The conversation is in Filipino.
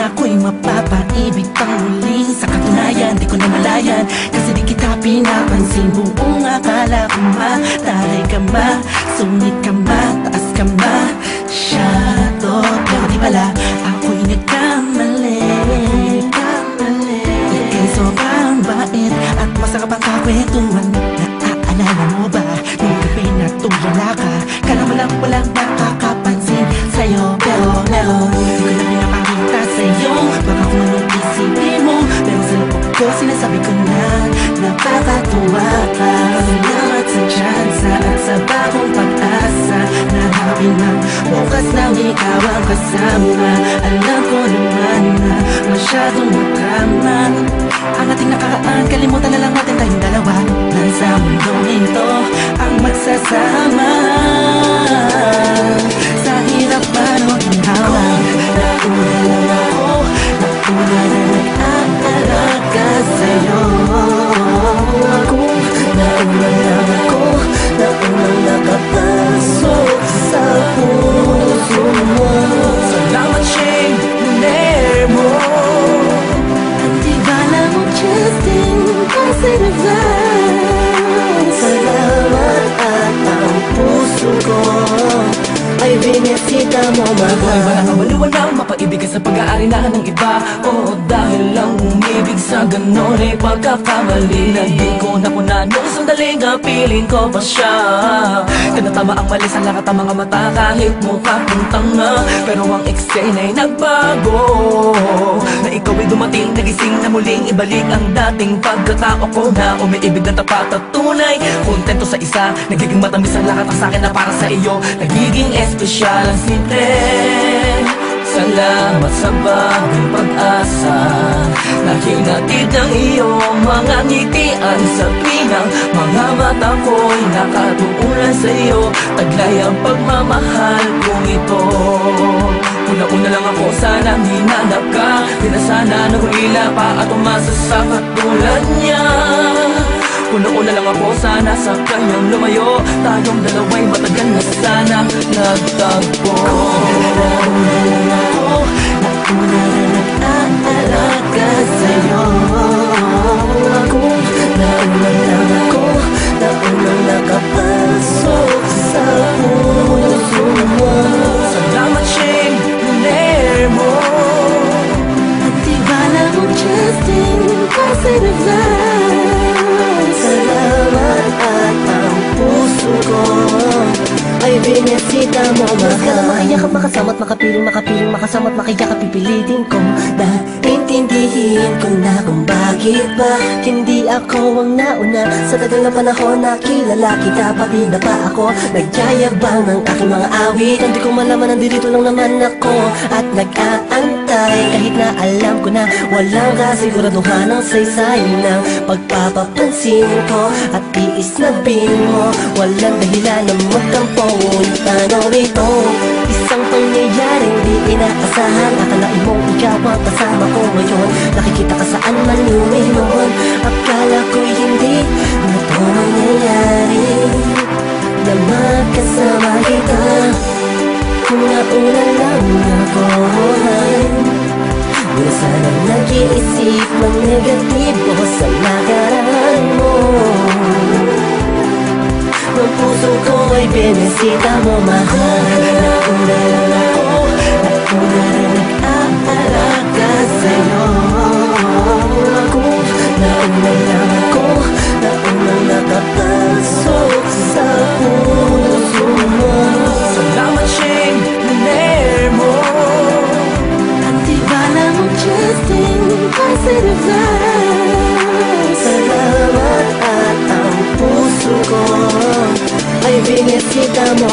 Ako'y mapapaibig pang muli. Sa katunayan, di ko na malayan, kasi di kita pinapansin. Buong akala ko mataray ka ma, sungit ka ma, taas ka ma, shadow. Pero di pala, ako'y nagkamali. Ika'y sobrang bait at masarap ang kakwentuhan. Naaalala mo ba, nung gabi na tulala ka, kala mo lang walang nakakapansin sa'yo. Pero di ko na pinapakita sa'yo, baka kung anong isipin mo, pero sa loob ko sinasabi ko na napakatuwa ka. Salamat sa tsansa at sa bagong pag-asa, na happy na bukas nang ikaw ang kasama. Alam ko naman na masyadong madrama ang ating nakaraan, kalimutan na lang natin tayong dalawa. Nasa mundong ito ang magsasama, sa hirap man o ginhawa. Nauna lang ako, nauna na nag-aalaga sa'yo. Nauna lang ako, nauna nakapasok sa puso mo. Salamat, Shane, luner mo. Hindi ba lang mo, Justin, kasi naglaan. Salamat at ang puso ko ay binisita mo, mahal. Wala kang maliwanag, mapaibig ka sa pag-aari na ng iba. Oo, dahil lang umibig sa ganon ay pagkakamali. Na di ko napuna nung sandaling piling ko pa siya. Tinatama ang mali sa lahat ang mga mata, kahit mukha kong tanga. Pero ang eksena'y nagbago, na ikaw ay dumating, nagising na muling ibalik ang dating pagkatao ko. Na umiibig ng tapat at tunay, kontento sa isa, nagiging matamis ang lahat ang sakin na para sa iyo. Nagiging espesyal ang simple. Salamat sa bagong pag-asa, na hinatid ng iyong mga ngitian. Sa pinang mga mata ko'y nakatuunan sa iyo, taglay ang pagmamahal kong ito. Una-una lang ako, sanang hinanap ka, di na sana nahulila pa at umasa sa katulad niya. Una-una lang ako, sana sa kanyang lumayo, tayong dalawa'y matagal na sana nagtagpo. Nauna lang ako, nauna na nag-aalaga sa'yo. Nauna lang ako, nauna nakapasok sa puso mo. Salamat, Shane, luner mo. At di ba lang mo, Justin, kasi naglaan. Salamat at ang puso ko ay binisita mo, mahal. Mas ka na makayakap, makasama't makapiling, makasama't makayakap, pipilitin ko na intindihin ko na kung bakit ba hindi ako ang nauna. Sa tagal na panahon na kilala kita, pati na pa ako nagyayabang ng aking mga awit. Hindi ko malaman, nandito lang naman ako at nag-aantay, kahit na alam ko na walang kasiguraduhan ang saysay ng pagpapapansin ko at tiis na bin mo. Walang dahilan na magtampo, ngunit ano rito, isang pangyayaring di inaasahan. Akalain mong ikaw ang kasama ko ngayon, nakikita ka saan man lumiyon. Akala ko'y hindi na ito mangyayari, na magkasama kita. Kung nauna lang ako, di na sana nag-iisip ng negatibo sa nakaraan mo. Ang puso ko ay binisita mo, mahal. Nauna lang ako, nauna na nag-aalaga sa'yo. Nauna lang ako, nauna nakapasok sa puso mo. Salamat, Shane, luner mo. At di ba lang mo, Justin, kasi naglaan. Salamat at ang puso ko ay binisita mo,